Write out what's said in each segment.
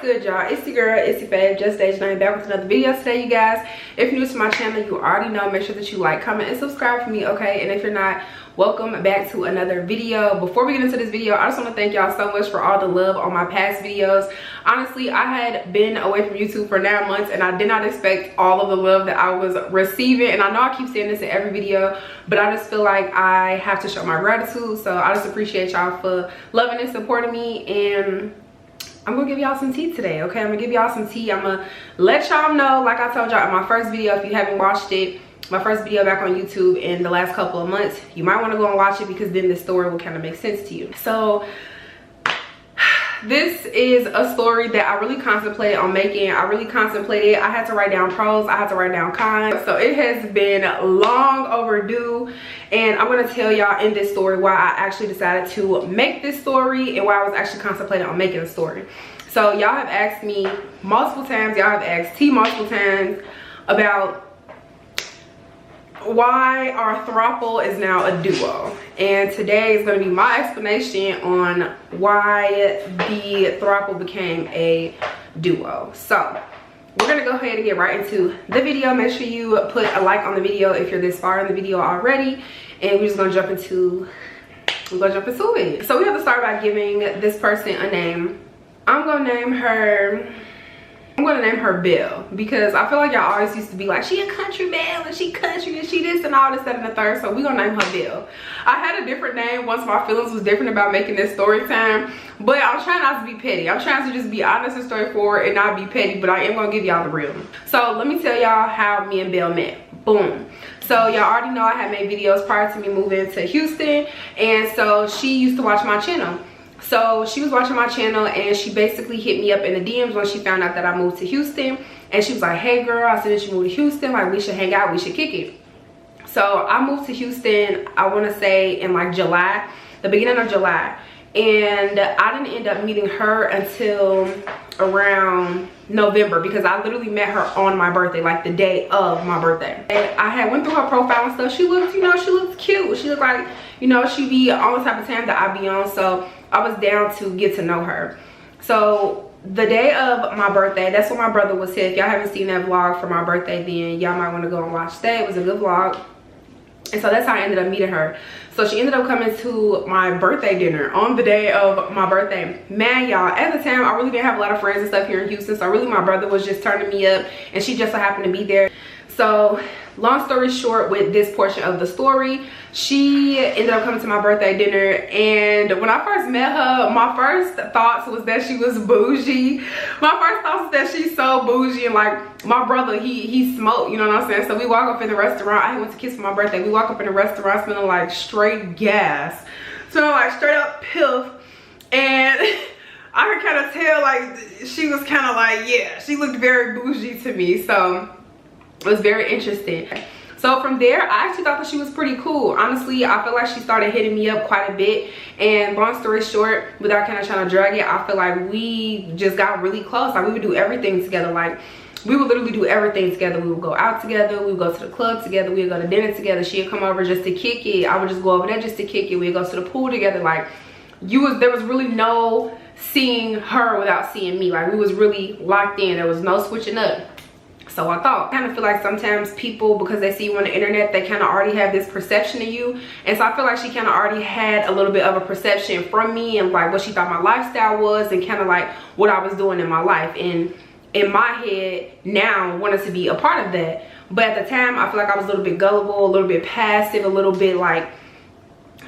What's good, y'all? It's the girl, it's your fave, just Stage 9, back with another video today, you guys. If you're new to my channel, you already know, make sure that you like, comment, and subscribe for me, okay? And if you're not, welcome back to another video. Before we get into this video, I just want to thank y'all so much for all the love on my past videos. Honestly, I had been away from YouTube for 9 months and I did not expect all of the love that I was receiving. And I know I keep saying this in every video, but I just feel like I have to show my gratitude. So I just appreciate y'all for loving and supporting me. And I'm gonna give y'all some tea today, okay? I'm gonna give y'all some tea. I'm gonna let y'all know, like I told y'all in my first video, if you haven't watched it, my first video back on YouTube in the last couple of months, you might want to go and watch it because then this story will kind of make sense to you. So this is a story that I really contemplated on making. I had to write down pros, I had to write down cons. So it has been long overdue, and I'm going to tell y'all in this story why I actually decided to make this story and why I was actually contemplating on making a story. So y'all have asked me multiple times, y'all have asked T multiple times about why our throuple is now a duo, and today is going to be my explanation on why the throuple became a duo. So we're going to go ahead and get right into the video. Make sure you put a like on the video if you're this far in the video already, and we're just going to jump into it. So we have to start by giving this person a name. I'm going to name her Belle, because I feel like y'all always used to be like, she a country Belle and she country and she this and all this, that, and the third. So we're gonna name her Belle. I had a different name once my feelings was different about making this story time, but I'm trying not to be petty. I'm trying to just be honest and straightforward and not be petty, but I am gonna give y'all the real. So let me tell y'all how me and Belle met. Boom. So y'all already know I had made videos prior to me moving to Houston, and so she used to watch my channel. So she was watching my channel and she basically hit me up in the DMs when she found out that I moved to Houston, and she was like, hey girl, I said that you moved to Houston, like we should hang out, we should kick it. So I moved to Houston, I want to say in like July, the beginning of July, and I didn't end up meeting her until around November, because I literally met her on my birthday, like the day of my birthday. And I had went through her profile and stuff. She looked, you know, she looked cute. She looked like, you know, she be on the type of time that I be on. So I was down to get to know her. So the day of my birthday, that's when my brother was here. If y'all haven't seen that vlog for my birthday, then y'all might want to go and watch that. It was a good vlog. And so that's how I ended up meeting her. So she ended up coming to my birthday dinner on the day of my birthday. Man, y'all, at the time I really didn't have a lot of friends and stuff here in Houston, so really my brother was just turning me up and she just so happened to be there. So long story short, with this portion of the story, she ended up coming to my birthday dinner, and when I first met her, my first thoughts was that she was bougie. My first thoughts was that she's so bougie, and like my brother, he smoked, you know what I'm saying? So we walk up in the restaurant. I went to kiss for my birthday. We walk up in the restaurant smelling like straight gas, smelling like straight up piff, and I could kind of tell like she was kind of like, yeah, she looked very bougie to me. So it was very interesting. So from there, I actually thought that she was pretty cool. Honestly, I feel like she started hitting me up quite a bit. And long story short, without kind of trying to drag it, I feel like we just got really close. Like we would do everything together. Like we would literally do everything together. We would go out together. We would go to the club together. We would go to dinner together. She'd come over just to kick it. I would just go over there just to kick it. We'd go to the pool together. Like there was really no seeing her without seeing me. Like we was really locked in. There was no switching up. So I thought, I kind of feel like sometimes people, because they see you on the internet, they kind of already have this perception of you. And so I feel like she kind of already had a little bit of a perception from me and like what she thought my lifestyle was and kind of like what I was doing in my life. And in my head now, wanted to be a part of that. But at the time, I feel like I was a little bit gullible, a little bit passive, a little bit like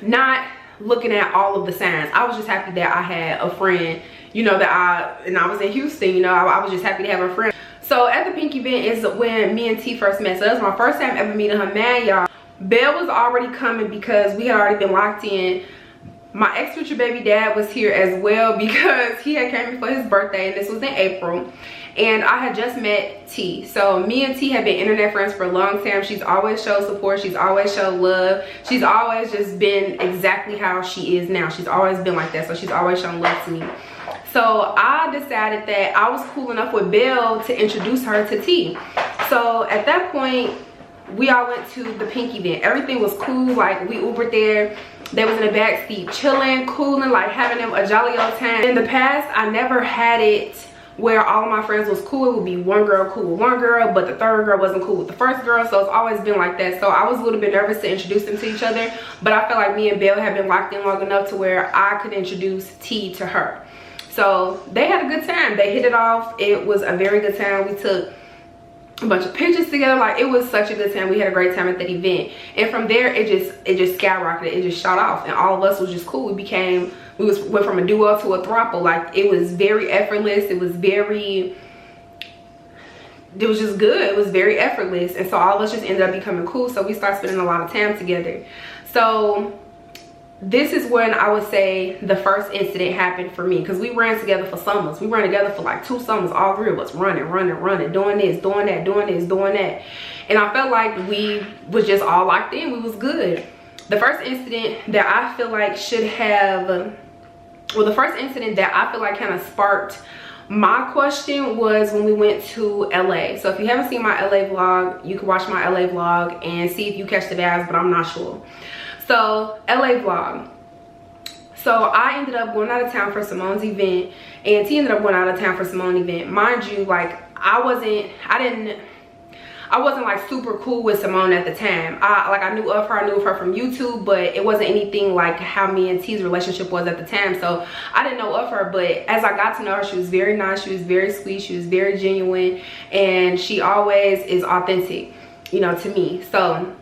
not looking at all of the signs. I was just happy that I had a friend, you know, I was in Houston, you know, I was just happy to have a friend. So at the pink event is when me and T first met. So that was my first time ever meeting her. Man, y'all, Belle was already coming because we had already been locked in. My ex-future baby dad was here as well because he had came for his birthday, and this was in April. And I had just met T. So me and T have been internet friends for a long time. She's always showed support. She's always showed love. She's always just been exactly how she is now. She's always been like that. So she's always shown love to me. So I decided that I was cool enough with Belle to introduce her to T. So at that point, we all went to the pink event. Everything was cool. Like we Ubered there. They was in the back seat chilling, cooling, like having them a jolly old time. In the past, I never had it where all of my friends was cool. It would be one girl cool with one girl, but the third girl wasn't cool with the first girl. So it's always been like that. So I was a little bit nervous to introduce them to each other, but I felt like me and Belle had been locked in long enough to where I could introduce T to her. So they had a good time. They hit it off. It was a very good time. We took a bunch of pictures together. Like, it was such a good time. We had a great time at that event, and from there it just skyrocketed. It just shot off, and all of us was just cool. We went from a duo to a throuple. Like, it was very effortless. It was just good. It was very effortless, and so all of us just ended up becoming cool. So we started spending a lot of time together. So this is when I would say the first incident happened for me, because we ran together for summers. We ran together for like 2 summers, all 3 of us running, doing this, doing that, doing this, doing that. And I felt like we was just all locked in. We was good. The first incident that I feel like the first incident that I feel like kind of sparked my question was when we went to LA. So if you haven't seen my LA vlog, you can watch my LA vlog and see if you catch the vibes, but I'm not sure. So LA vlog. So I ended up going out of town for Simone's event, and T ended up going out of town for Simone's event. Mind you, like, I wasn't like super cool with Simone at the time. I knew of her from YouTube, but it wasn't anything like how me and T's relationship was at the time. So I didn't know of her, but as I got to know her, she was very nice, she was very sweet, she was very genuine, and she always is authentic, you know, to me. So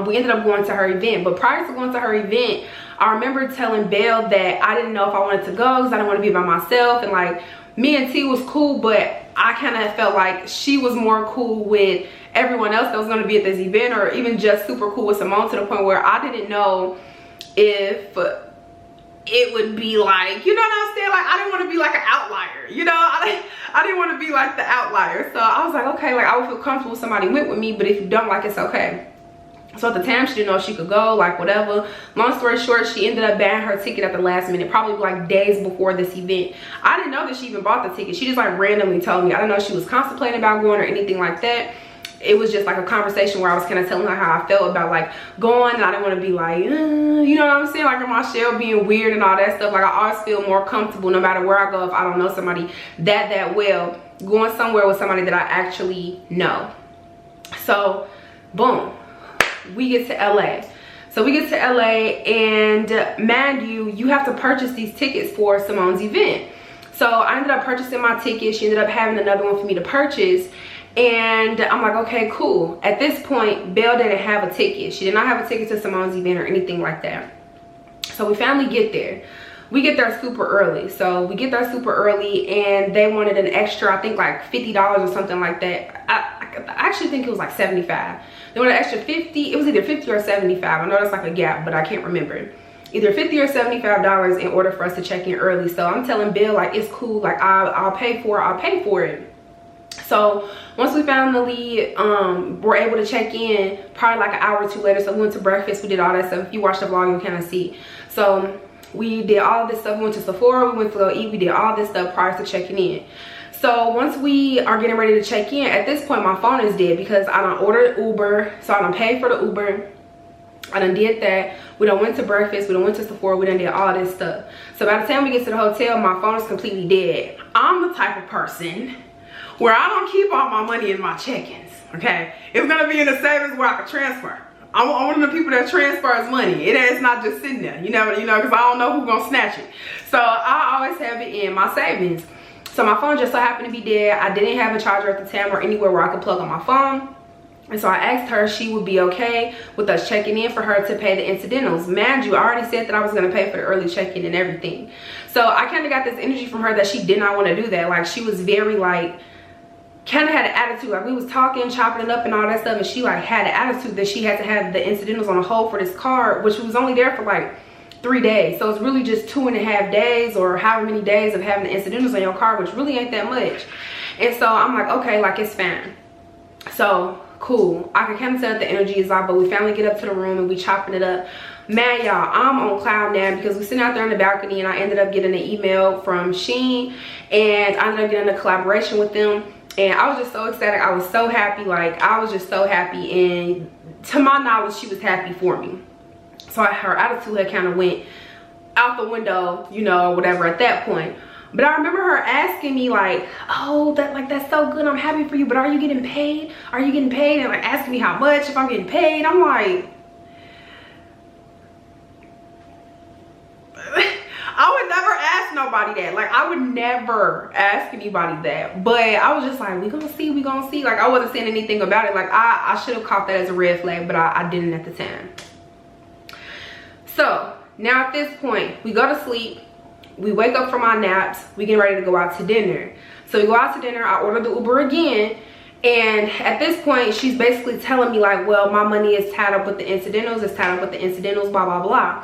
we ended up going to her event, but prior to going to her event, I remember telling Belle that I didn't know if I wanted to go because I didn't want to be by myself, and like, me and T was cool, but I kind of felt like she was more cool with everyone else that was going to be at this event, or even just super cool with Simone, to the point where I didn't know if it would be like, you know what I'm saying? Like, I didn't want to be like an outlier, you know? I didn't want to be like the outlier. So I was like, okay, like, I would feel comfortable if somebody went with me, but if you don't, like, it's okay. So at the time, she didn't know if she could go, like, whatever. Long story short, she ended up buying her ticket at the last minute, probably like days before this event. I didn't know that she even bought the ticket. She just like randomly told me. I didn't know she was contemplating about going or anything like that. It was just like a conversation where I was kind of telling her how I felt about like going, and I didn't want to be like, you know what I'm saying, like in my shell, being weird and all that stuff. Like, I always feel more comfortable no matter where I go if I don't know somebody that well, going somewhere with somebody that I actually know. So boom, we get to LA. So we get to LA, and mind you, you have to purchase these tickets for Simone's event. So I ended up purchasing my ticket. She ended up having another one for me to purchase, and I'm like, okay, cool. At this point, Belle didn't have a ticket. She did not have a ticket to Simone's event or anything like that. So we finally get there. We get there super early. So we get there super early, and they wanted an extra, I think like $50 or something like that. I actually think it was like 75. They wanted an extra 50. It was either 50 or 75. I know that's like a gap, but I can't remember. Either 50 or $75 in order for us to check in early. So I'm telling Belle, like, it's cool. Like, I'll pay for it. I'll pay for it. So once we finally were able to check in, probably like an hour or two later, so we went to breakfast, we did all that stuff. If you watch the vlog, you kind of see. So we did all this stuff. We went to Sephora, we went to go eat, we did all this stuff prior to checking in. So once we are getting ready to check in, at this point my phone is dead because I done ordered Uber. So I done paid for the Uber. I done did that. We done went to breakfast, we done went to Sephora, we done did all this stuff. So by the time we get to the hotel, my phone is completely dead. I'm the type of person where I don't keep all my money in my check-ins, okay? It's gonna be in the savings where I can transfer. I'm one of the people that transfers money. It's not just sitting there, you know, because I don't know who's gonna snatch it. So I always have it in my savings. So my phone just so happened to be dead. I didn't have a charger at the time or anywhere where I could plug on my phone. And so I asked her if she would be okay with us checking in for her to pay the incidentals. Mind you, I already said that I was gonna pay for the early check-in and everything. So I kind of got this energy from her that she did not want to do that. Like, she was very like, kind of had an attitude. Like, we was talking, chopping it up and all that stuff, and she like had an attitude that she had to have the incidentals on a hold for this card, which was only there for like 3 days. So it's really just 2.5 days or however many days of having the incidentals on your card, which really ain't that much. And so I'm like, okay, like, it's fine. So cool. I can kind of tell that the energy is off, but we finally get up to the room and we chopping it up. Man, y'all, I'm on cloud nine because we sitting out there on the balcony, and I ended up getting an email from Shein, and I ended up getting a collaboration with them. And I was just so ecstatic. I was so happy. Like, I was just so happy. And to my knowledge, she was happy for me. So her attitude had kind of went out the window, you know, whatever at that point. But I remember her asking me like, oh, that's so good, I'm happy for you, but are you getting paid? Are you getting paid? And like asking me how much, if I'm getting paid. I'm like, I would never ask nobody that. Like, I would never ask anybody that. But I was just like, we gonna see. Like, I wasn't saying anything about it. Like, I should have caught that as a red flag, but I didn't at the time. So now at this point, we go to sleep. We wake up from our naps. We get ready to go out to dinner. So we go out to dinner. I order the Uber again. And at this point, she's basically telling me like, well, my money is tied up with the incidentals. It's tied up with the incidentals, blah, blah, blah.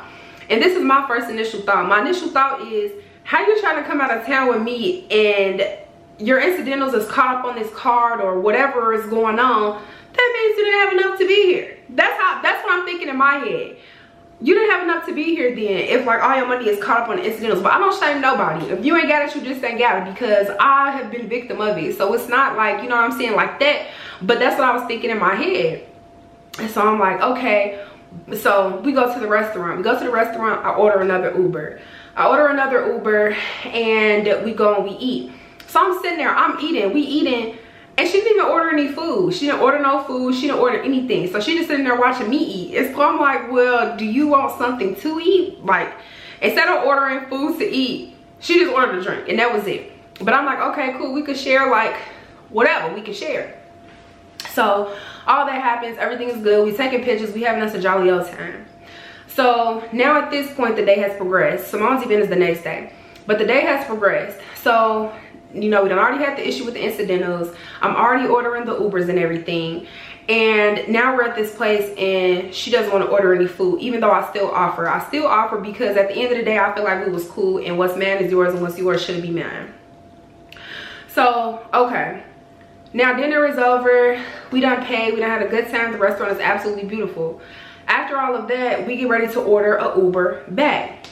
And this is my first initial thought. My initial thought is, how you trying to come out of town with me and your incidentals is caught up on this card or whatever is going on? That means you didn't have enough to be here. That's what I'm thinking in my head. You didn't have enough to be here then if like all your money is caught up on the incidentals. But I don't shame nobody. If you ain't got it, you just ain't got it, because I have been victim of it. So it's not like, you know what I'm saying, like that. But that's what I was thinking in my head. And so I'm like, okay. So we go to the restaurant. I order another Uber. And we go and we eat. So I'm sitting there, we eating. And she didn't even order any food. She didn't order no food. She didn't order anything. So she just sitting there watching me eat. And so I'm like, well, do you want something to eat? Like, instead of ordering food to eat, she just ordered a drink. And that was it. But I'm like, okay, cool. We could share, like, whatever. We could share. So all that happens. Everything is good. We taking pictures. We having us a jolly old time. So now at this point, the day has progressed. Simone's event is the next day. But the day has progressed. So, you know, we done already had the issue with the incidentals. I'm already ordering the Ubers and everything. And now we're at this place and she doesn't want to order any food, even though I still offer. I still offer because at the end of the day, I feel like we was cool, and what's mine is yours and what's yours shouldn't be mine. So, okay. Now dinner is over. We done paid. We done had a good time. The restaurant is absolutely beautiful. After all of that, we get ready to order a Uber back.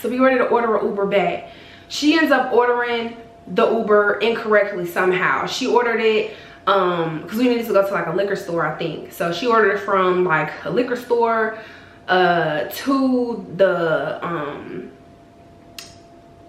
So we ready to order a Uber back. She ends up ordering the Uber incorrectly somehow. She ordered it because we needed to go to like a liquor store, I think. So she ordered it from like a liquor store to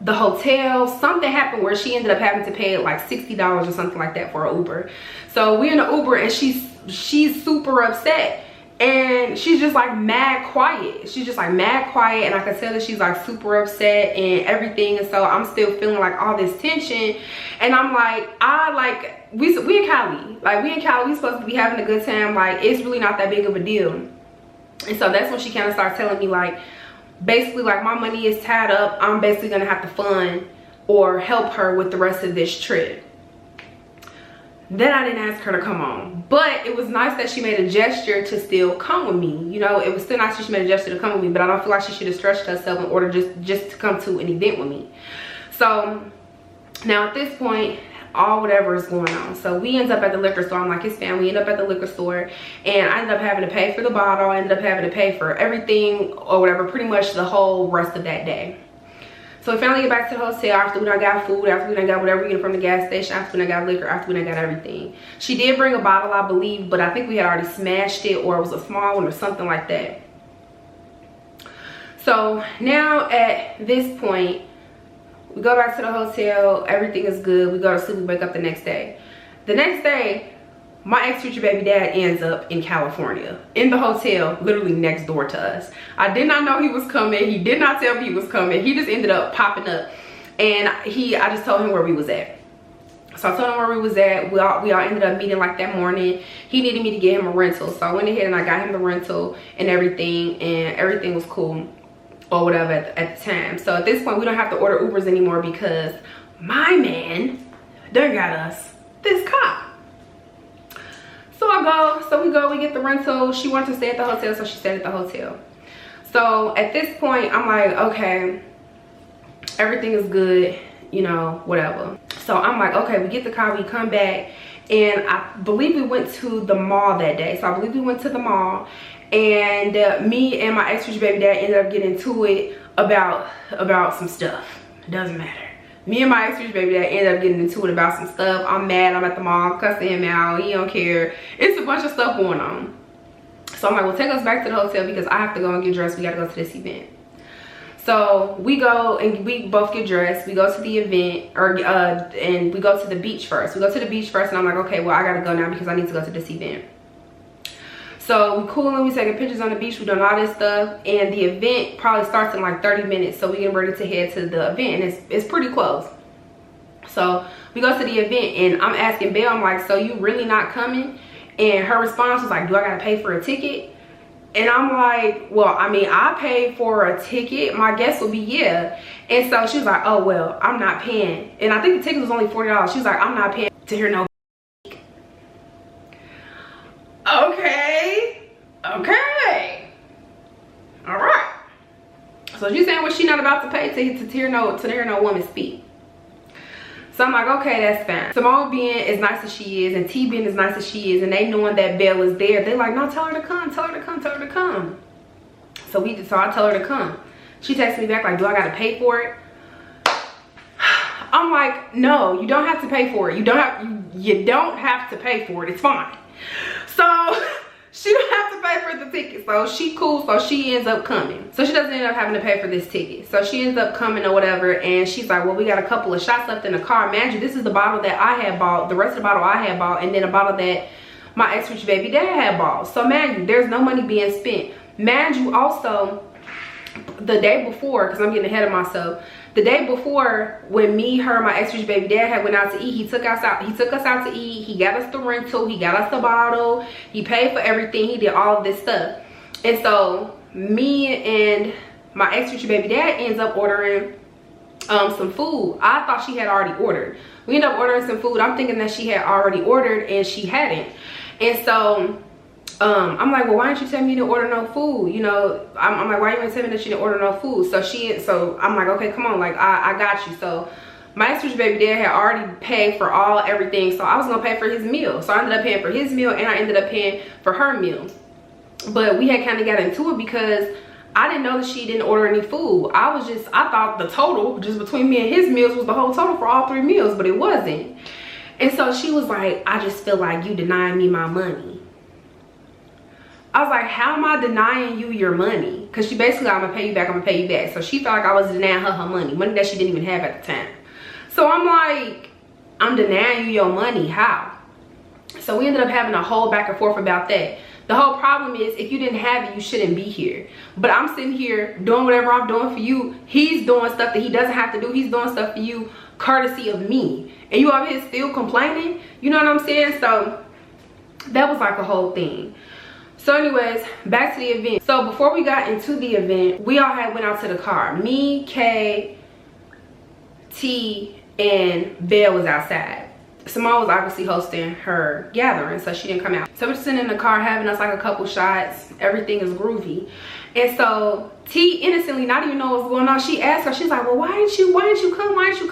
the hotel. Something happened where she ended up having to pay like $60 or something like that for an Uber. So we're in the Uber and she's super upset. And she's just like mad quiet. She's just like mad quiet, and I can tell that she's like super upset and everything. And so I'm still feeling like all this tension. And I'm like, we in Cali. Like, we in Cali, we supposed to be having a good time. Like, it's really not that big of a deal. And so that's when she kind of started telling me like, basically like, my money is tied up. I'm basically gonna have to fund or help her with the rest of this trip. Then I didn't ask her to come on, but it was nice that she made a gesture to still come with me. You know, it was still nice that she made a gesture to come with me, but I don't feel like she should have stretched herself in order just to come to an event with me. So now at this point, all whatever is going on. So we end up at the liquor store. I'm like, it's fam. We end up at the liquor store, and I ended up having to pay for the bottle. I ended up having to pay for everything or whatever, pretty much the whole rest of that day. So we finally get back to the hotel after we done got food, after we done got whatever we get from the gas station, after we done got liquor, after we done got everything. She did bring a bottle, I believe, but I think we had already smashed it, or it was a small one or something like that. So now at this point, we go back to the hotel, everything is good, we go to sleep, we wake up the next day. The next day, my ex-future baby dad ends up in California, in the hotel, literally next door to us. I did not know he was coming. He did not tell me he was coming. He just ended up popping up, and I just told him where we was at. So I told him where we was at. We all ended up meeting like that morning. He needed me to get him a rental, so I went ahead and I got him the rental and everything was cool or whatever at the time. So at this point, we don't have to order Ubers anymore because my man done got us this car. So we get the rental. She wanted to stay at the hotel, so she stayed at the hotel. So at this point, I'm like, okay, everything is good, you know, whatever. So I'm like, okay, we get the car, we come back, and I believe we went to the mall that day. So I believe we went to the mall, and me and my ex-future baby dad ended up getting into it about some stuff. It doesn't matter. Me and my ex-future baby dad ended up getting into it about some stuff. I'm mad, I'm at the mall, I'm cussing him out, he don't care. It's a bunch of stuff going on. So I'm like, well, take us back to the hotel because I have to go and get dressed. We gotta go to this event. So we go and we both get dressed. We go to the event, and we go to the beach first. We go to the beach first, and I'm like, okay, well, I gotta go now because I need to go to this event. So we cooling, we taking pictures on the beach, we doing all this stuff, and the event probably starts in like 30 minutes. So we getting ready to head to the event, and it's pretty close. So we go to the event, and I'm asking Belle, I'm like, so you really not coming? And her response was like, do I gotta pay for a ticket? And I'm like, well, I mean, I paid for a ticket. My guess would be yeah. And so she was like, oh, well, I'm not paying. And I think the ticket was only $40. She was like, I'm not paying to hear no. Okay. Okay. All right. So she's saying, well, she not about to pay to hear no woman speak. So I'm like, okay, that's fine. Simone being as nice as she is, and T being as nice as she is, and they knowing that Belle is there, they like, no, tell her to come, tell her to come, tell her to come. So I tell her to come. She texts me back like, do I gotta pay for it? I'm like, no, you don't have to pay for it. You don't have to pay for it. It's fine. So she don't have to pay for the ticket. So she cool, so she ends up coming. So she doesn't end up having to pay for this ticket. So she ends up coming or whatever, and she's like, well, we got a couple of shots left in the car. Mind you, this is the bottle that I had bought, the rest of the bottle I had bought, and then a bottle that my ex-rich baby dad had bought. So mind you, there's no money being spent. Mind you, also, the day before, because I'm getting ahead of myself, the day before, when me, her, my ex-rich baby dad had went out to eat, he took us out to eat. He got us the rental, he got us the bottle, he paid for everything, he did all of this stuff. And so me and my ex-rich baby dad ends up ordering some food. I thought she had already ordered. We ended up ordering some food. I'm thinking that she had already ordered, and she hadn't. And so I'm like, well, why didn't you tell me to order no food? You know, I'm like, why you didn't tell me that she didn't order no food? So I'm like, okay, come on, like, I got you. So my ex-rich baby dad had already paid for everything, so I was gonna pay for his meal. So I ended up paying for his meal, and I ended up paying for her meal. But we had kind of got into it because I didn't know that she didn't order any food. I thought the total just between me and his meals was the whole total for all 3 meals, but it wasn't. And so she was like, I just feel like you denying me my money. I was like, how am I denying you your money? Because she basically, I'm gonna pay you back, I'm gonna pay you back. So she felt like I was denying her money that she didn't even have at the time. So I'm like, I'm denying you your money, how? So we ended up having a whole back and forth about that. The whole problem is, if you didn't have it, you shouldn't be here. But I'm sitting here doing whatever I'm doing for you. He's doing stuff that he doesn't have to do. He's doing stuff for you courtesy of me. And you over here still complaining? You know what I'm saying? So that was like a whole thing. So anyways, back to the event. So before we got into the event, we all had went out to the car. Me, Kay, T, and Belle was outside. Simone was obviously hosting her gathering, so she didn't come out. So we're sitting in the car having us like a couple shots. Everything is groovy. And so T, innocently, not even know what's going on, she asked her, she's like, well, why didn't you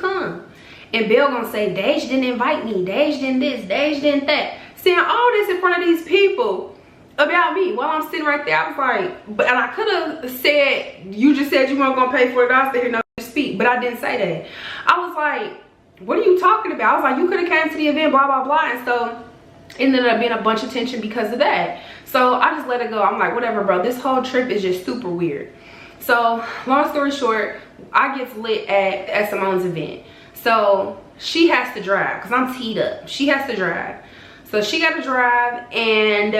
come? And Belle gonna say, Dej didn't invite me, Dej didn't this, Dej didn't that. Saying all this in front of these people about me while I'm sitting right there. I was like, and I could have said, you just said you weren't gonna pay for it, I was here no speak, but I didn't say that. I was like, what are you talking about? I was like, you could have came to the event, blah blah blah. And so it ended up being a bunch of tension because of that. So I just let it go. I'm like, whatever, bro, this whole trip is just super weird. So long story short, I get lit at Simone's event. So she has to drive because I'm teed up. She has to drive. So she got to drive, and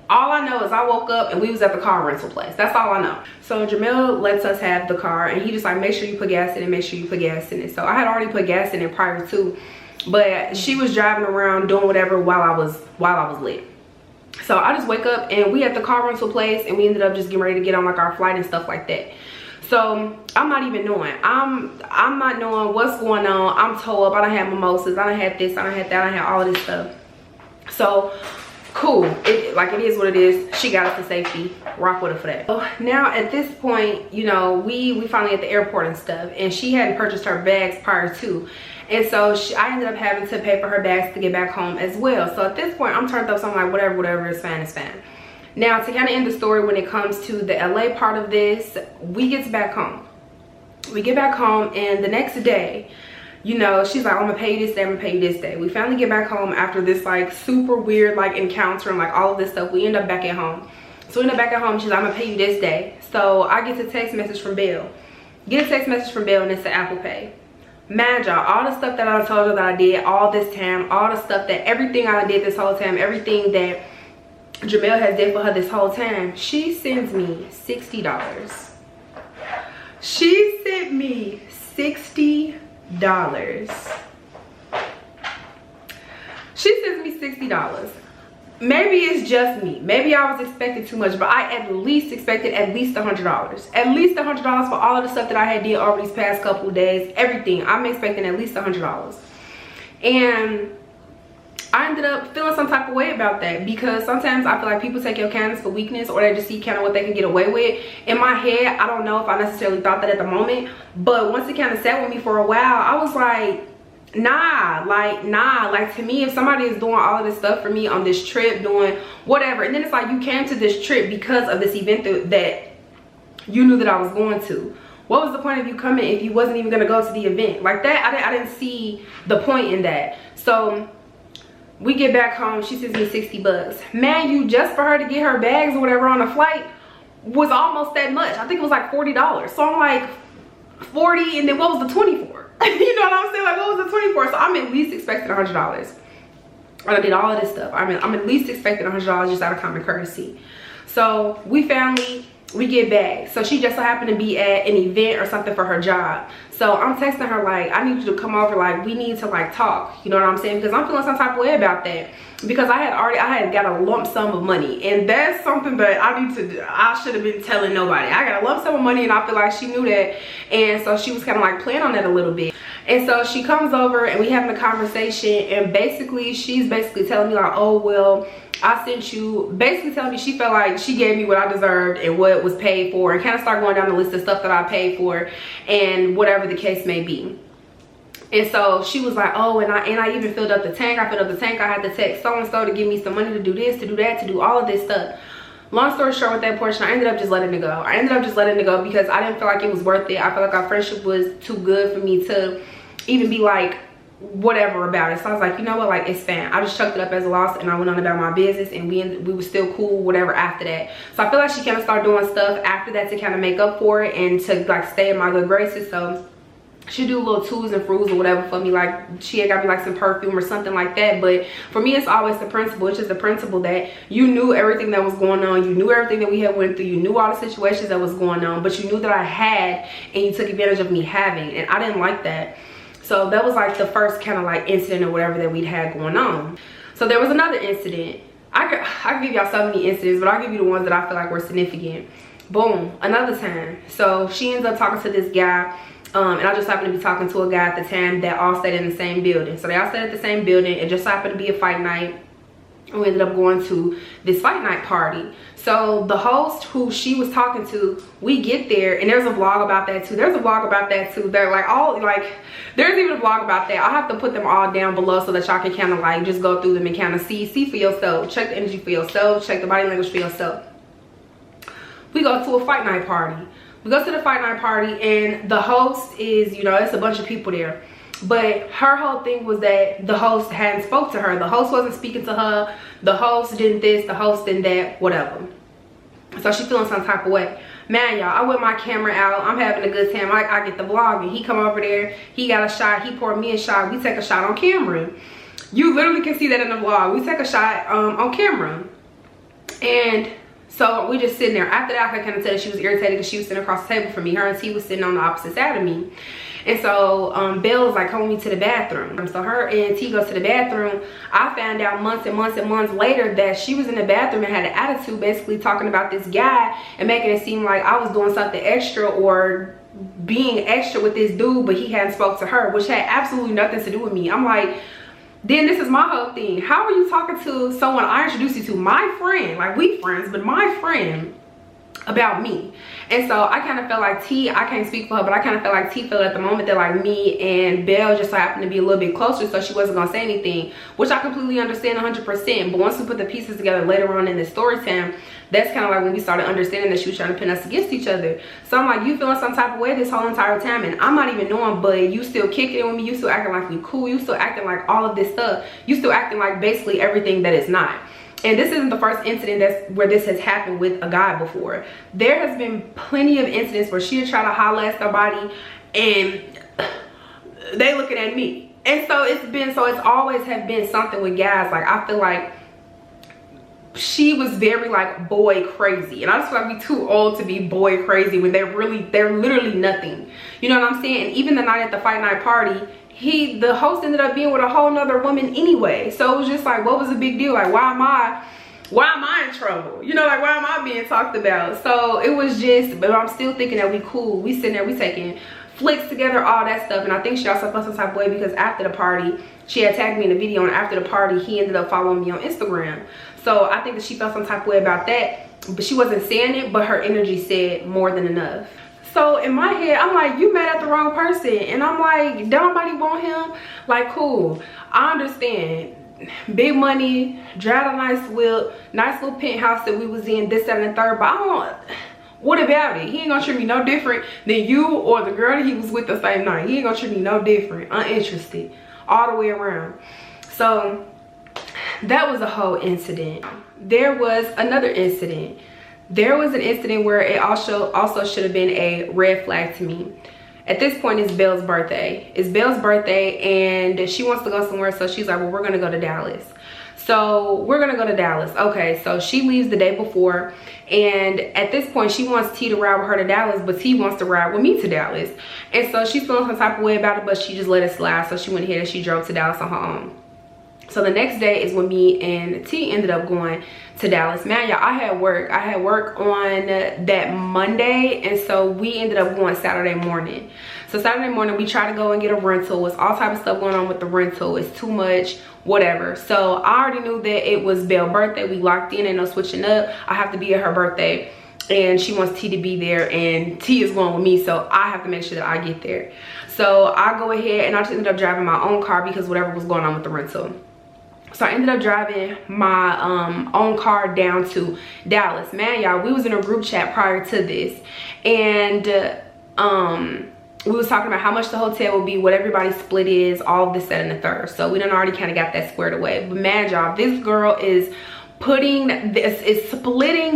all I know is I woke up and we was at the car rental place. That's all I know. So Jamil lets us have the car, and he just like, make sure you put gas in it, make sure you put gas in it. So I had already put gas in it prior to, but she was driving around doing whatever while I was lit. So I just wake up and we at the car rental place, and we ended up just getting ready to get on like our flight and stuff like that. So I'm not even knowing. I'm not knowing what's going on. I'm toe up. I done had mimosas. I done had this. I done had that. I done had all of this stuff. So cool, like it is what it is. She got us to safety, rock with her for that. So now at this point, you know, we finally at the airport and stuff, and she hadn't purchased her bags prior to, and so I ended up having to pay for her bags to get back home as well. So at this point I'm turned up, so I'm like, whatever, it's fine, it's fine. Now to kind of end the story, when it comes to the LA part of this, we get back home, and the next day, you know, she's like, I'm gonna pay you this day, I'm gonna pay you this day. We finally get back home after this like super weird like encounter and like all of this stuff. We end up back at home. So we end up back at home. She's like, I'm gonna pay you this day. So I get a text message from Belle, Get a text message from Belle and it's an Apple Pay. Mind y'all, all the stuff that I told her that I did all this time, all the stuff that everything I did this whole time, everything that Jamel has did for her this whole time, she sends me $60. She sent me $60. She sends me $60. Maybe it's just me. Maybe I was expecting too much, but I at least expected at least $100. At least $100 for all of the stuff that I had did over these past couple of days. Everything. I'm expecting at least $100. And I ended up feeling some type of way about that, because sometimes I feel like people take your kindness for weakness, or they just see kind of what they can get away with. In my head, I don't know if I necessarily thought that at the moment, but once it kind of sat with me for a while, I was like, nah, like to me, if somebody is doing all of this stuff for me on this trip, doing whatever, and then it's like you came to this trip because of this event that you knew that I was going to, what was the point of you coming if you wasn't even going to go to the event? Like that, I didn't see the point in that. So we get back home, she sends me $60. Man, you, just for her to get her bags or whatever on a flight was almost that much. I think it was like $40. So I'm like, 40, and then what was the 20 for? You know what I'm saying? Like, what was the 20 for? So I'm at least expecting $100. I did all of this stuff. I'm at least expecting $100 just out of common courtesy. So we family, we get back. So she just so happened to be at an event or something for her job. So I'm texting her like, I need you to come over, like we need to like talk, you know what I'm saying? Because I'm feeling some type of way about that, because I had got a lump sum of money, and that's something that I should have been telling nobody. I got a lump sum of money, and I feel like she knew that, and so she was kind of like playing on that a little bit. And so she comes over and we having a conversation, and basically she's telling me like, oh well, I sent you, basically telling me she felt like she gave me what I deserved and what was paid for, and kind of start going down the list of stuff that I paid for and whatever the case may be. And so she was like, oh, and I even filled up the tank. I had to text so-and-so to give me some money to do this, to do that, to do all of this stuff. Long story short, with that portion, I ended up just letting it go. Because I didn't feel like it was worth it. I felt like our friendship was too good for me to even be like whatever about it. So I was like, you know what, like it's fine. I just chucked it up as a loss, and I went on about my business, and we were still cool, whatever, after that. So I feel like she kind of started doing stuff after that to kind of make up for it and to like stay in my good graces. So she do little twos and froos or whatever for me, like she had got me like some perfume or something like that. But for me, it's always the principle. It's just the principle that you knew everything that was going on, you knew everything that we had went through, you knew all the situations that was going on, but you knew that I had, and you took advantage of me having, and I didn't like that. So that was like the first kind of like incident or whatever that we'd had going on. So there was another incident. I could give y'all so many incidents, but I'll give you the ones that I feel like were significant. Boom, another time. So she ends up talking to this guy, and I just happened to be talking to a guy at the time that all stayed in the same building. So they all stayed at the same building. It just happened to be a fight night. We ended up going to this fight night party. So the host who she was talking to, we get there, and there's a vlog about that too. They're like all like, there's even a vlog about that. I'll have to put them all down below so that y'all can kind of like just go through them and kind of see for yourself. Check the energy for yourself. Check the body language for yourself. We go to a fight night party. We go to the fight night party, and the host is, you know, it's a bunch of people there. But her whole thing was that the host hadn't spoke to her. The host wasn't speaking to her. The host did this, the host did that, whatever. So she feeling some type of way. Man, y'all, I whip my camera out. I'm having a good time. I get the vlog, and he come over there. He got a shot. He poured me a shot. We take a shot on camera. You literally can see that in the vlog. We take a shot on camera. And so we just sitting there. After that, I could kind of tell she was irritated because she was sitting across the table from me. Her and T was sitting on the opposite side of me. And so Belle was like, come with me to the bathroom. So her and T go to the bathroom. I found out months and months and months later that she was in the bathroom and had an attitude, basically talking about this guy and making it seem like I was doing something extra or being extra with this dude, but he hadn't spoke to her, which had absolutely nothing to do with me. I'm like, then this is my whole thing. How are you talking to someone I introduced you to, my friend, like we friends, but my friend, about me? And so I kind of felt like T, I can't speak for her, but I kind of felt like T felt at the moment that like me and Belle just so happened to be a little bit closer, so she wasn't gonna say anything, which I completely understand 100%. But once we put the pieces together later on in the story time, that's kind of like when we started understanding that she was trying to pin us against each other. So I'm like, you feeling some type of way this whole entire time, and I'm not even knowing, but you still kicking it with me, you still acting like we cool, you still acting like all of this stuff, you still acting like basically everything that is not. and this isn't the first incident where this has happened with a guy before. There has been plenty of incidents where she'll try to holler at somebody and they looking at me. And so it's always have been something with guys. Like, I feel like she was very like boy crazy, and I just feel like we too old to be boy crazy when they're literally nothing. You know what I'm saying? And even the night at the fight night party, the host ended up being with a whole nother woman anyway. So it was just like, what was the big deal? Like, why am I in trouble? You know, like, why am I being talked about? So it was just, but I'm still thinking that we cool. We sitting there, we taking flicks together, all that stuff. And I think she also felt some type of way because after the party, she had tagged me in the video, and after the party, he ended up following me on Instagram. So I think that she felt some type of way about that, but she wasn't saying it, but her energy said more than enough. So in my head, I'm like, you mad at the wrong person. And I'm like, don't nobody want him? Like, cool, I understand. Big money, drive a nice whip, nice little penthouse that we was in, this, that, and the third, but I don't, what about it? He ain't gonna treat me no different than you or the girl that he was with the same night. He ain't gonna treat me no different, uninterested, all the way around. So that was a whole incident. There was another incident. There was an incident where it also should have been a red flag to me. At this point, it's Belle's birthday. It's Belle's birthday, and she wants to go somewhere, so she's like, well, we're gonna go to Dallas. So we're gonna go to Dallas. Okay, so she leaves the day before, and at this point, she wants T to ride with her to Dallas, but T wants to ride with me to Dallas. And so she's feeling some type of way about it, but she just let it slide. So she went ahead and she drove to Dallas on her own. So the next day is when me and T ended up going to Dallas. Man, y'all, I had work on that Monday, and so we ended up going Saturday morning. So Saturday morning, we tried to go and get a rental. It's all type of stuff going on with the rental. It's too much, whatever. So I already knew that it was Belle's birthday. We locked in, ain't no switching up. I have to be at her birthday, and she wants T to be there, and T is going with me, so I have to make sure that I get there. So I go ahead, and I just ended up driving my own car because whatever was going on with the rental. So I ended up driving my own car down to Dallas. Man, y'all, we was in a group chat prior to this, and we was talking about how much the hotel will be, what everybody's split is, all of this, that, and the third. So we done already kind of got that squared away. But man, y'all, this girl is splitting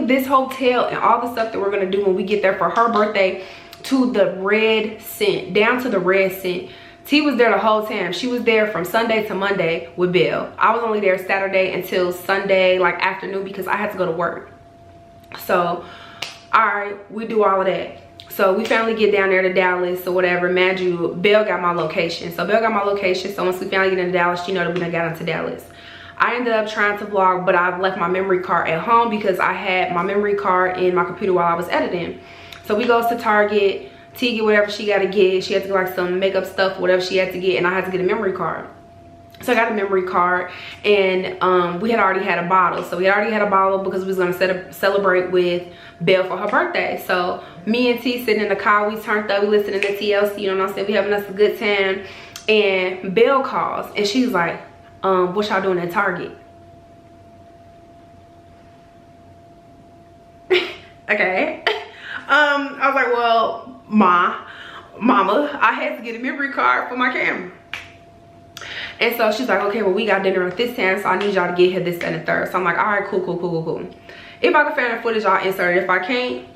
this hotel and all the stuff that we're gonna do when we get there for her birthday to the red cent, down to the red cent. T was there the whole time. She was there from Sunday to Monday with Belle. I was only there Saturday until Sunday, like afternoon, because I had to go to work. So, all right, we do all of that. So we finally get down there to Dallas or whatever. Mind you, Belle got my location. So Belle got my location. So once we finally get into Dallas, she know that we done got into Dallas. I ended up trying to vlog, but I've left my memory card at home because I had my memory card in my computer while I was editing. So we goes to Target. T get whatever she got to get. She had to get like some makeup stuff, whatever she had to get, and I had to get a memory card. So I got a memory card, and we had already had a bottle. So we had already had a bottle because we was going to celebrate with Belle for her birthday. So me and T sitting in the car, we turned up, we listening to TLC, you know what I'm saying? We having us a good time. And Belle calls, and she's like, what y'all doing at Target? Okay. I was like, well, mama, I had to get a memory card for my camera. And so she's like, okay, well, we got dinner at this time, so I need y'all to get here this and the third. So I'm like, all right, cool. If I can find the footage, I'll insert it. If I can't,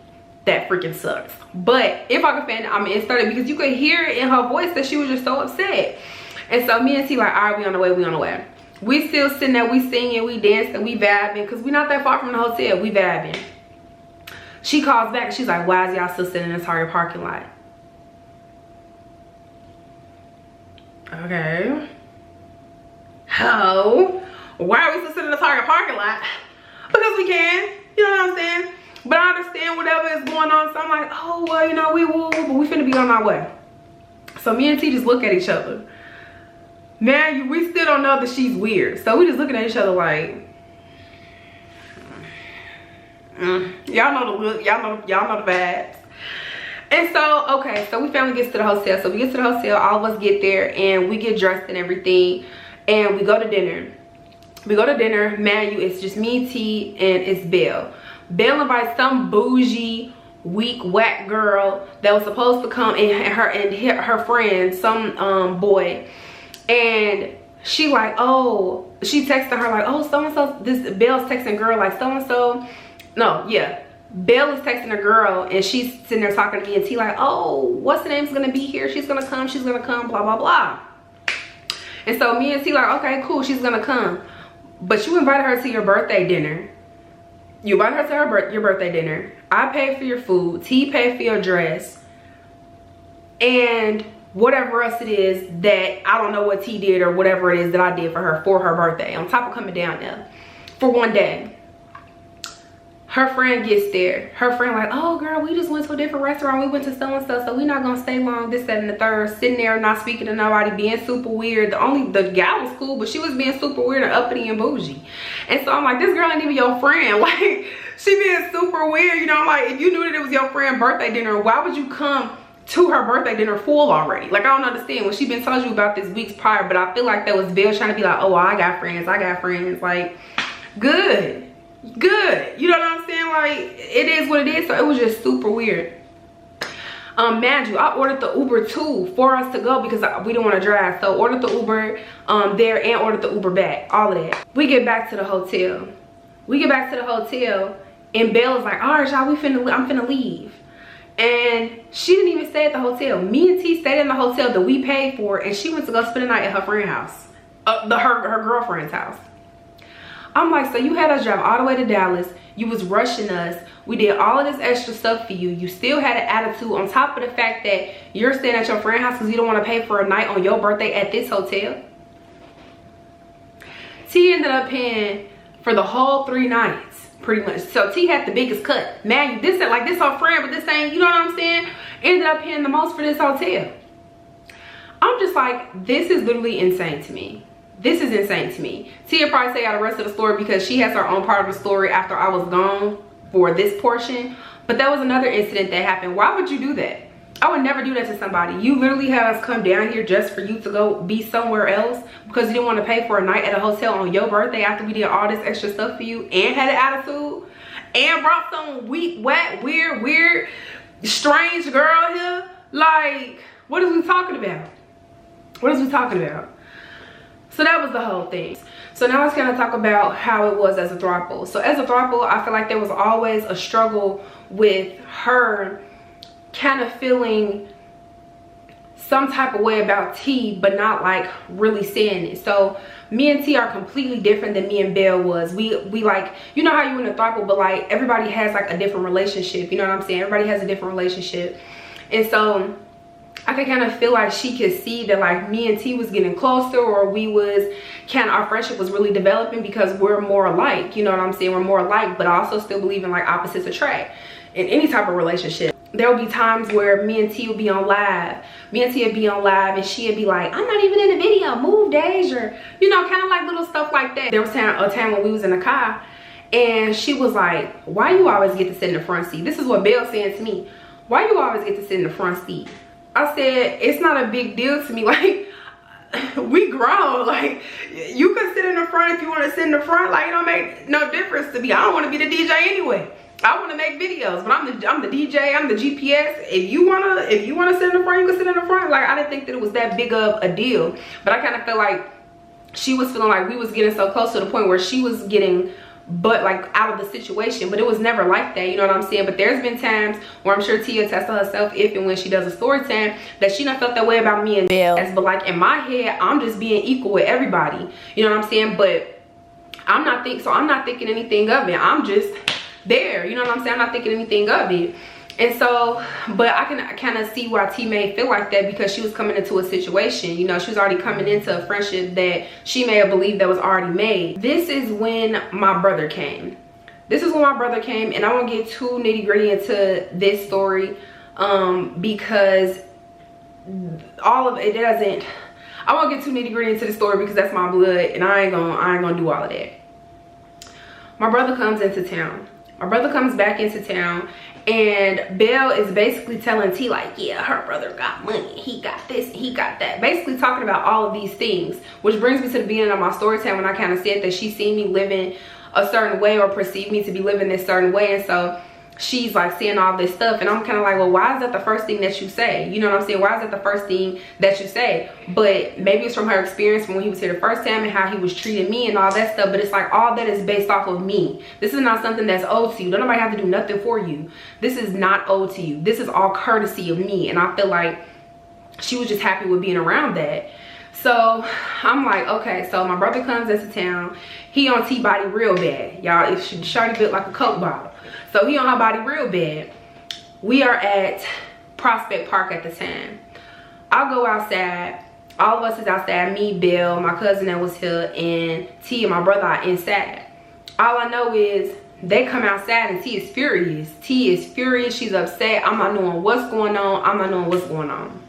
that freaking sucks. But if I can find it, I'm gonna insert it because you could hear it in her voice that she was just so upset. And so me and T like, all right, we on the way. We still sitting there, we singing, we dancing, we vibing, because we not that far from the hotel, we vibing. She calls back and she's like, why is y'all still sitting in the Target parking lot? Okay. How? Why are we still sitting in the Target parking lot? Because we can. You know what I'm saying? But I understand whatever is going on. So I'm like, oh, well, you know, we will, but we finna be on our way. So me and T just look at each other. Man, we still don't know that she's weird. So we just looking at each other like, y'all know the look, y'all know the vibes. And so, okay, so we finally get to the hotel. So we get to the hotel, all of us get there, and we get dressed and everything, and we go to dinner. Man, it's just me, T, and it's Belle. Belle invites some bougie, weak, whack girl that was supposed to come, and her friend, some boy. And she like, oh, she texted her like, oh, so-and-so, this Belle's texting girl like so-and-so. No, yeah. Belle is texting a girl and she's sitting there talking to me and T like, oh, what's the name's gonna be here? She's gonna come, blah, blah, blah. And so me and T like, okay, cool, she's gonna come. But you invited her to your birthday dinner. You invited her to your birthday dinner. I paid for your food. T paid for your dress. And whatever else it is that, I don't know what T did or whatever it is that I did for her birthday. On top of coming down there for one day. Her friend gets there. Her friend like, oh girl, we just went to a different restaurant. We went to so-and-so, so we not gonna stay long, this, that, and the third. Sitting there not speaking to nobody, being super weird. The gal was cool, but she was being super weird and uppity and bougie. And so I'm like, this girl ain't even your friend. Like, she being super weird. You know, I'm like, if you knew that it was your friend's birthday dinner, why would you come to her birthday dinner full already? Like, I don't understand when she been telling you about this weeks prior, but I feel like that was Belle trying to be like, oh, I got friends. Like, good. You know what I'm saying? Like, it is what it is. So it was just super weird. Mind you, I ordered the Uber too for us to go because we didn't want to drive. So ordered the Uber there and ordered the Uber back, all of that. We get back to the hotel. And Belle is like, all right, y'all, I'm finna leave. And she didn't even stay at the hotel. Me and T stayed in the hotel that we paid for, and she went to go spend the night at her friend's house, her girlfriend's house. I'm like, so you had us drive all the way to Dallas. You was rushing us. We did all of this extra stuff for you. You still had an attitude on top of the fact that you're staying at your friend's house because you don't want to pay for a night on your birthday at this hotel. T ended up paying for the whole 3 nights, pretty much. So T had the biggest cut. Man, this ain't like this her friend, but this ain't, you know what I'm saying? Ended up paying the most for this hotel. I'm just like, this is literally insane to me. This is insane to me. Tia probably say out the rest of the story because she has her own part of the story after I was gone for this portion. But that was another incident that happened. Why would you do that? I would never do that to somebody. You literally had us come down here just for you to go be somewhere else because you didn't want to pay for a night at a hotel on your birthday after we did all this extra stuff for you and had an attitude and brought some weak, wet, weird, strange girl here. Like, what is we talking about? So that was the whole thing. So now let's kind of talk about how it was as a throuple. So as a throuple, I feel like there was always a struggle with her kind of feeling some type of way about T, but not like really saying it. So me and T are completely different than me and Belle was. We like, you know how you in a throuple, but like everybody has like a different relationship. You know what I'm saying? Everybody has a different relationship. And so I could kind of feel like she could see that like me and T was getting closer, or we was kind of, our friendship was really developing because we're more alike. You know what I'm saying? We're more alike, but I also still believe in like opposites attract in any type of relationship. There will be times where me and T would be on live. Me and T would be on live and she'd be like, I'm not even in the video, move days, or, you know, kind of like little stuff like that. There was a time when we was in the car and she was like, why you always get to sit in the front seat? This is what Belle said to me. Why you always get to sit in the front seat? I said, it's not a big deal to me. Like, we grown. Like, you can sit in the front if you want to sit in the front. Like, it don't make no difference to me. I don't want to be the DJ anyway. I want to make videos, but I'm the DJ, I'm the GPS. If you wanna sit in the front, you can sit in the front. Like, I didn't think that it was that big of a deal. But I kind of felt like she was feeling like we was getting so close to the point where she was getting like out of the situation, but it was never like that, you know what I'm saying? But there's been times where I'm sure Tia attests to herself, if and when she does a story time, that she done felt that way about me and Belle. But like in my head, I'm just being equal with everybody, you know what I'm saying? But I'm not thinking anything of it. I'm just there, you know what I'm saying? I'm not thinking anything of it. And so, but I can kind of see why T may feel like that, because she was coming into a situation, you know, she was already coming into a friendship that she may have believed that was already made. This is when my brother came. And I won't get too nitty gritty into this story because all of it doesn't, I won't get too nitty gritty into the story because that's my blood and I ain't gonna do all of that. My brother comes into town. My brother comes back into town and Belle is basically telling T like, yeah, her brother got money, he got this, he got that, basically talking about all of these things, which brings me to the beginning of my story time when I kind of said that she seen me living a certain way or perceived me to be living this certain way. And so she's like saying all this stuff, and I'm kind of like, well, why is that the first thing that you say? You know what I'm saying? Why is that the first thing that you say? But maybe it's from her experience from when he was here the first time and how he was treating me and all that stuff. But it's like all that is based off of me. This is not something that's owed to you. Don't nobody have to do nothing for you. This is not owed to you. This is all courtesy of me. And I feel like she was just happy with being around that. So I'm like, okay, so my brother comes into town. He on T-body real bad, y'all. If Shawty built like a Coke bottle. So he on her body real bad. We are at Prospect Park at the time. I'll go outside. All of us is outside. Me, Belle, my cousin that was here, and T and my brother are inside. All I know is they come outside and T is furious. T is furious. She's upset. I'm not knowing what's going on. I'm not knowing what's going on.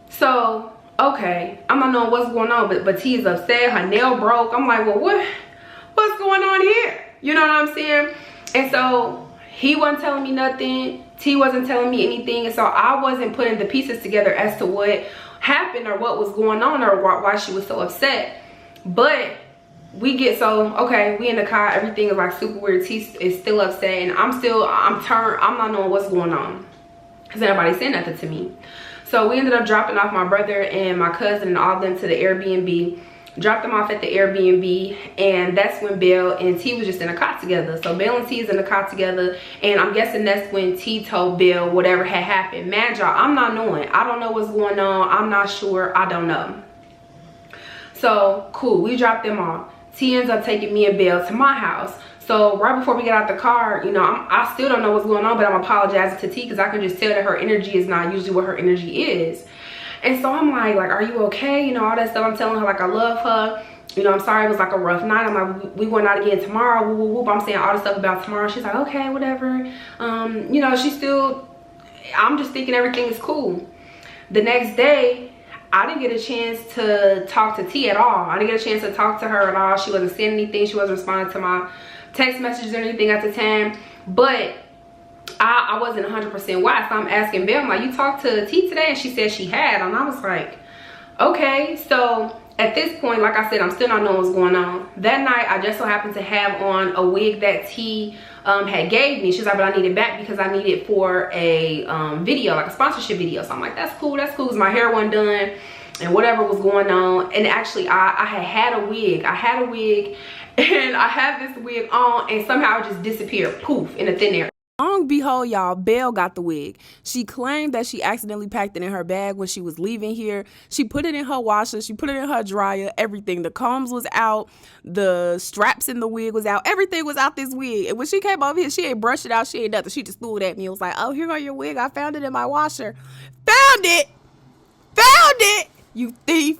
So, okay, I'm not knowing what's going on, but T is upset. Her nail broke. I'm like, well, what's going on here? You know what I'm saying? And so he wasn't telling me nothing. T wasn't telling me anything. And so I wasn't putting the pieces together as to what happened or what was going on or why she was so upset. But we get, so okay, we in the car, everything is like super weird. T is still upset, and I'm not knowing what's going on because nobody said nothing to me. So we ended up dropping off my brother and my cousin and all of them to the Airbnb. Dropped them off at the Airbnb, and that's when Belle and T was just in a cot together. So Belle and T is in a cot together, and I'm guessing that's when T told Belle whatever had happened. Man, y'all, I'm not knowing. I don't know what's going on. I'm not sure. I don't know. So cool, we dropped them off. T ends up taking me and Belle to my house. So right before we get out the car, you know, I still don't know what's going on, but I'm apologizing to T because I can just tell that her energy is not usually what her energy is. And so I'm like, are you okay? You know, all that stuff. I'm telling her like I love her. You know, I'm sorry it was like a rough night. I'm like, we going out again tomorrow. Whoop, whoop, whoop. I'm saying all the stuff about tomorrow. She's like, okay, whatever. You know, she's still, I'm just thinking everything is cool. The next day, I didn't get a chance to talk to T at all. I didn't get a chance to talk to her at all. She wasn't saying anything. She wasn't responding to my text messages or anything at the time. But I wasn't 100% why, so I'm asking Belle, I'm like, you talked to T today? And she said she had, and I was like, okay. So at this point, like I said, I'm still not knowing what's going on. That night, I just so happened to have on a wig that T had gave me. She's like, but I need it back because I need it for a video, like a sponsorship video. So I'm like, that's cool, because my hair wasn't done and whatever was going on. And actually, I had a wig. I had a wig, and I had this wig on, and somehow it just disappeared, poof, in the thin air. Long behold, y'all, Belle got the wig. She claimed that she accidentally packed it in her bag when she was leaving here. She put it in her washer. She put it in her dryer. Everything. The combs was out. The straps in the wig was out. Everything was out this wig. And when she came over here, she ain't brushed it out. She ain't nothing. She just threw it at me. It was like, oh, here go your wig. I found it in my washer. Found it. Found it. You thief.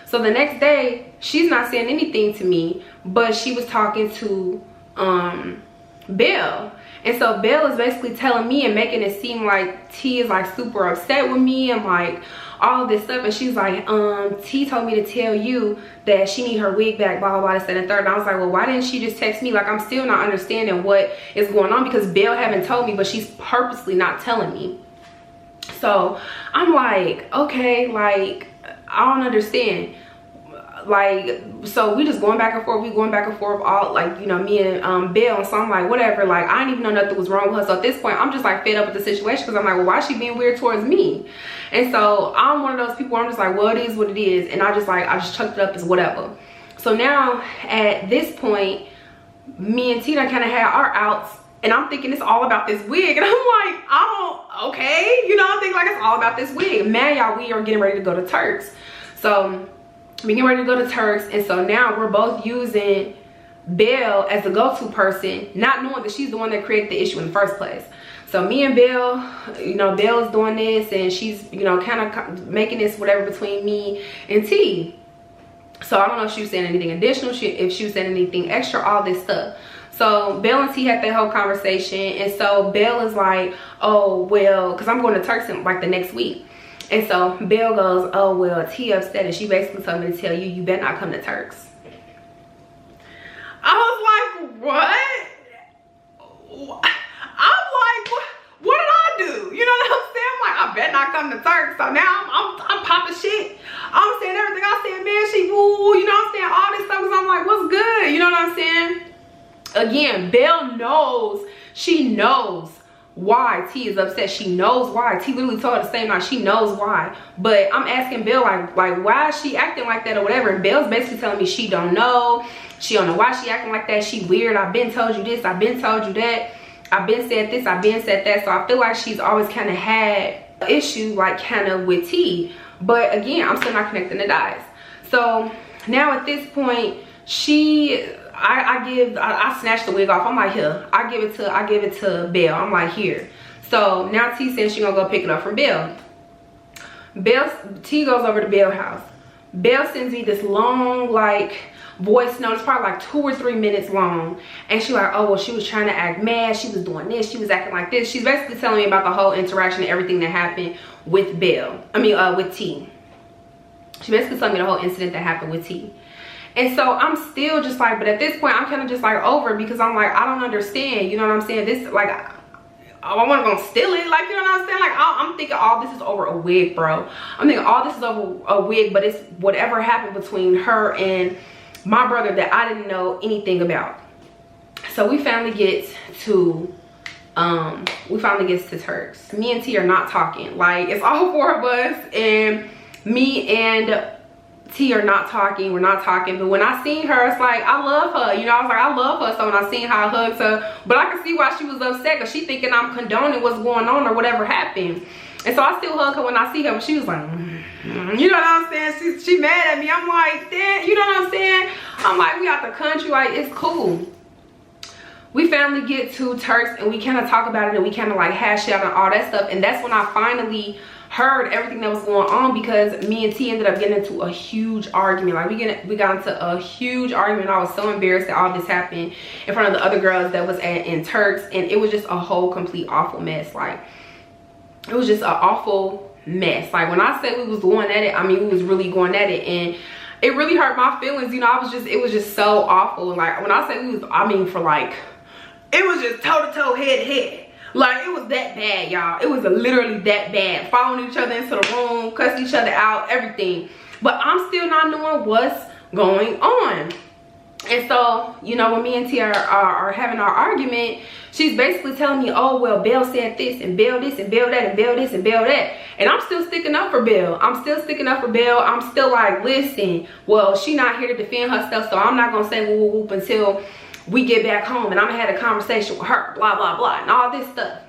So the next day, she's not saying anything to me, but she was talking to Belle. And so Belle is basically telling me and making it seem like T is like super upset with me and like all of this stuff. And she's like, T told me to tell you that she need her wig back, blah, blah, blah, this, that, and third. And I was like, well, why didn't she just text me? Like, I'm still not understanding what is going on because Belle haven't told me, but she's purposely not telling me. So I'm like, okay, like, I don't understand. Like, so we just going back and forth, all like, you know, me and Belle. And so I'm like, whatever, like, I didn't even know nothing was wrong with her. So at this point, I'm just like fed up with the situation because I'm like, well, why is she being weird towards me? And so I'm one of those people where I'm just like, well, it is what it is. And I just chucked it up as whatever. So now at this point, me and Tina kind of had our outs, and I'm thinking it's all about this wig. And I'm like, okay, you know, I'm thinking like it's all about this wig. Man, y'all, we are getting ready to go to Turks. So we getting ready to go to Turks, and so now we're both using Belle as the go-to person, not knowing that she's the one that created the issue in the first place. So me and Belle, you know, Belle is doing this, and she's, you know, kind of making this whatever between me and T. So I don't know if she was saying anything additional, if she was saying anything extra, all this stuff. So Belle and T had that whole conversation, and so Belle is like, oh, well, because I'm going to Turks in like the next week. And so Belle goes, oh, well, T upset, and she basically told me to tell you, you better not come to Turks. I was like, what? I'm like, what did I do? You know what I'm saying? I'm like, I better not come to Turks. So now I'm popping shit. I'm saying everything. I said, man, she woo, you know what I'm saying? All this stuff, because I'm like, what's good? You know what I'm saying? Again, Belle knows She knows why T is upset. She knows why. T literally told her the same night. She knows why. But I'm asking Belle, like why is she acting like that or whatever? And Belle's basically telling me she don't know. She don't know why she acting like that. She weird. I've been told you this. I've been told you that. I've been said this. I've been said that. So I feel like she's always kind of had an issue, like kind of with T. But again, I'm still not connecting the dots. So now at this point, I snatched the wig off. I'm like, here, I give it to Belle. I'm like, here. So now T says she gonna go pick it up from Belle. T goes over to Belle's house. Belle sends me this long, like, voice note. It's probably like 2 or 3 minutes long. And she's like, oh, well, she was trying to act mad. She was doing this. She was acting like this. She's basically telling me about the whole interaction and everything that happened with with T. She basically told me the whole incident that happened with T. And so I'm still just like, but at this point, I'm kind of just like over it, because I'm like, I don't understand. You know what I'm saying? This, like, I want to go steal it. Like, you know what I'm saying? Like, I'm thinking all this is over a wig, bro. I'm thinking all this is over a wig, but it's whatever happened between her and my brother that I didn't know anything about. So we finally get to Turks. Me and T are not talking. Like, it's all 4 of us, and me and T are not talking. We're not talking. But when I seen her, it's like, I love her. You know, I was like, I love her. So when I seen how I hugged her, but I could see why she was upset, because she thinking I'm condoning what's going on or whatever happened. And so I still hug her when I see her, but she was like, you know what I'm saying? She mad at me. I'm like, damn, you know what I'm saying? I'm like, we out the country, like, it's cool. We finally get to Turks, and we kind of talk about it, and we kind of like hash it out and all that stuff. And that's when I finally heard everything that was going on, because me and T ended up getting into a huge argument. Like, we got into a huge argument. I was so embarrassed that all this happened in front of the other girls that was in Turks, and it was just a whole complete awful mess. Like, it was just an awful mess. Like, when I said we was going at it, I mean, we was really going at it, and it really hurt my feelings. You know, it was just so awful. Like, when I say we was, I mean, for like, it was just toe to toe, head to head. Like, it was that bad, y'all. It was literally that bad. Following each other into the room, cussing each other out, everything. But I'm still not knowing what's going on. And so, you know, when me and T are having our argument, she's basically telling me, oh, well, Belle said this, and Belle this, and Belle that, and Belle this, and Belle that. And I'm still sticking up for Belle. I'm still sticking up for Belle. I'm still like, listen, well, she not here to defend herself, so I'm not going to say whoop, whoop, whoop until we get back home, and I'm gonna have a conversation with her, blah, blah, blah, and all this stuff.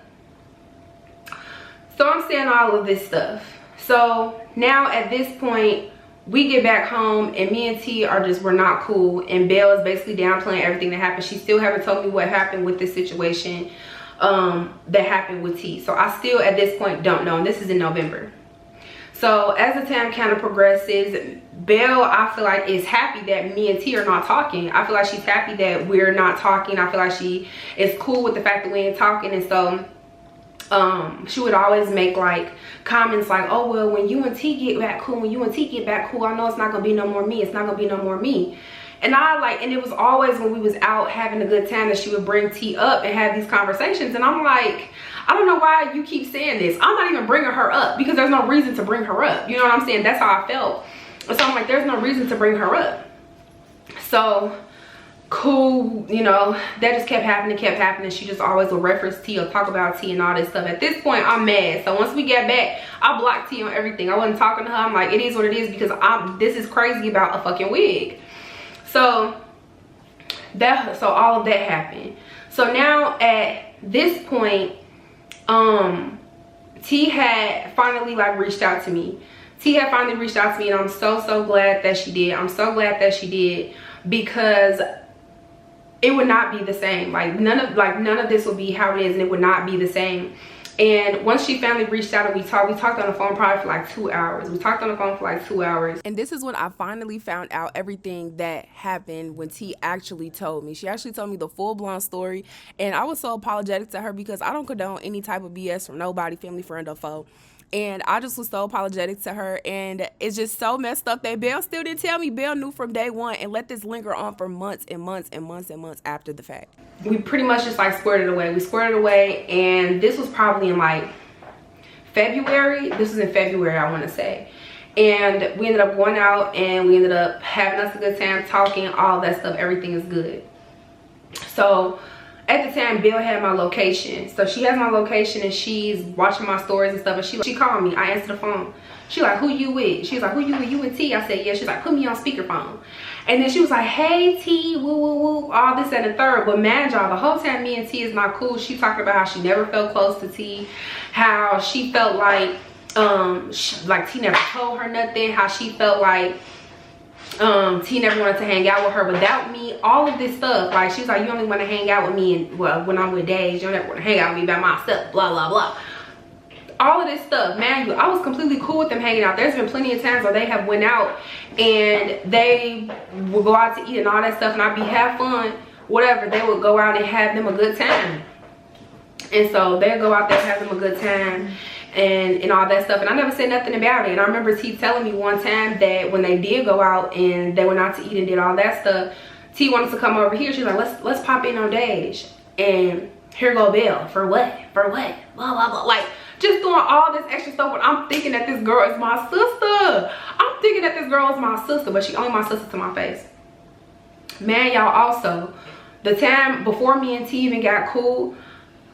So I'm saying all of this stuff. So now at this point, we get back home, and me and T are just, we're not cool, and Belle is basically downplaying everything that happened. She still haven't told me what happened with this situation that happened with T. So I still at this point don't know, and this is in November. So as the time kind of progresses, Belle, I feel like, is happy that me and T are not talking. I feel like she's happy that we're not talking. I feel like she is cool with the fact that we ain't talking. And so she would always make like comments like, oh, well, when you and T get back cool, when you and T get back cool, I know it's not gonna be no more me. It's not gonna be no more me. And and it was always when we was out having a good time that she would bring T up and have these conversations. And I'm like, I don't know why you keep saying this. I'm not even bringing her up, because there's no reason to bring her up. You know what I'm saying? That's how I felt. And so I'm like, there's no reason to bring her up. So cool, you know, that just kept happening. She just always would reference T or talk about T and all this stuff. At this point, I'm mad. So once we get back, I blocked T on everything. I wasn't talking to her. I'm like, it is what it is, because this is crazy about a fucking wig. So all of that happened. So now at this point, T had finally like reached out to me. T had finally reached out to me, and I'm so glad that she did. I'm so glad that she did, because it would not be the same. Like none of this would be how it is, and it would not be the same. And once she finally reached out and we talked on the phone probably for like 2 hours. We talked on the phone for like 2 hours. And this is when I finally found out everything that happened when T actually told me. She actually told me the full-blown story. And I was so apologetic to her, because I don't condone any type of BS from nobody, family, friend, or foe. And I just was so apologetic to her. And it's just so messed up that Belle still didn't tell me. Belle knew from day one and let this linger on for months and months and months and months after the fact. We pretty much just like squared it away. We squared it away, and this was probably in like February. This was in February, I want to say. And we ended up going out, and we ended up having us a good time, talking, all that stuff. Everything is good. So at the time, Belle had my location. So she has my location and she's watching my stories and stuff. And she called me. I answered the phone. She like, who you with? She was like, who you with? You and T? I said, yeah. She's like, put me on speakerphone. And then she was like, hey T, woo woo woo, all this and the third. But man, y'all, the whole time me and T is not cool. She talked about how she never felt close to T, how she felt like T never told her nothing, how she felt like T never wanted to hang out with her without me, all of this stuff. Like, she's like, you only want to hang out with me and, well, when I'm with Days, you don't ever want to hang out with me by myself, blah blah blah. All of this stuff, man, I was completely cool with them hanging out. There's been plenty of times where they have went out and they would go out to eat and all that stuff, and I'd be have fun, whatever. They would go out and have them a good time, and so they'd go out there and have them a good time and all that stuff, and I never said nothing about it. And I remember T telling me one time that when they did go out and they went out to eat and did all that stuff, T wanted to come over here. She's like, let's pop in on Days, and here go Belle. For what blah blah blah, like just doing all this extra stuff when I'm thinking that this girl is my sister. I'm thinking that this girl is my sister, but she only my sister to my face. Man, y'all, also the time before me and T even got cool,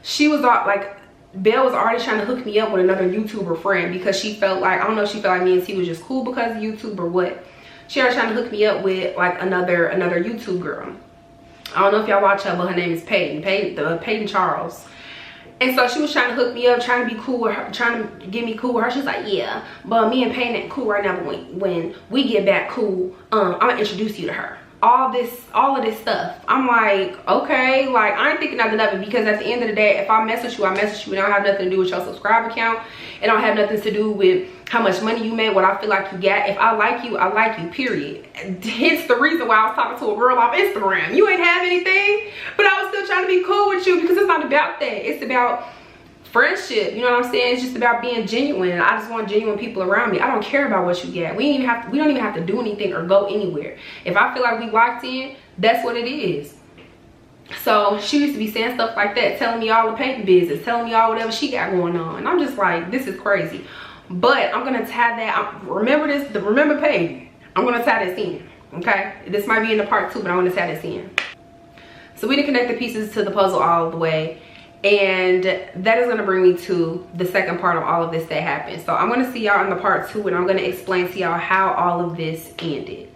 she was like, Belle was already trying to hook me up with another YouTuber friend because she felt like, I don't know if she felt like me and T was just cool because of YouTube or what. She was trying to hook me up with like another YouTube girl. I don't know if y'all watch her, but her name is Peyton Charles. And so she was trying to hook me up, trying to be cool with her, trying to get me cool with her. She's like, yeah, but me and Peyton ain't cool right now, but when we get back cool, I'm gonna introduce you to her. All of this stuff. I'm like, okay, like I ain't thinking nothing of it, because at the end of the day, if I mess with you, I mess with you. It don't have nothing to do with your subscribe account. It don't have nothing to do with how much money you made, what I feel like you got. If I like you, period. Hence the reason why I was talking to a girl off Instagram. You ain't have anything, but I was still trying to be cool with you, because it's not about that. It's about friendship, you know what I'm saying? It's just about being genuine. I just want genuine people around me. I don't care about what you get. We don't even have to do anything or go anywhere. If I feel like we locked in, that's what it is. So she used to be saying stuff like that, telling me all the paper business, telling me all whatever she got going on, and I'm just like, this is crazy. But I'm gonna tie that. Remember Peyton. I'm gonna tie this in. Okay, this might be in the part 2, but I'm gonna tie this in. So we didn't connect the pieces to the puzzle all the way. And that is going to bring me to the second part of all of this that happened. So I'm going to see y'all in the part 2, and I'm going to explain to y'all how all of this ended.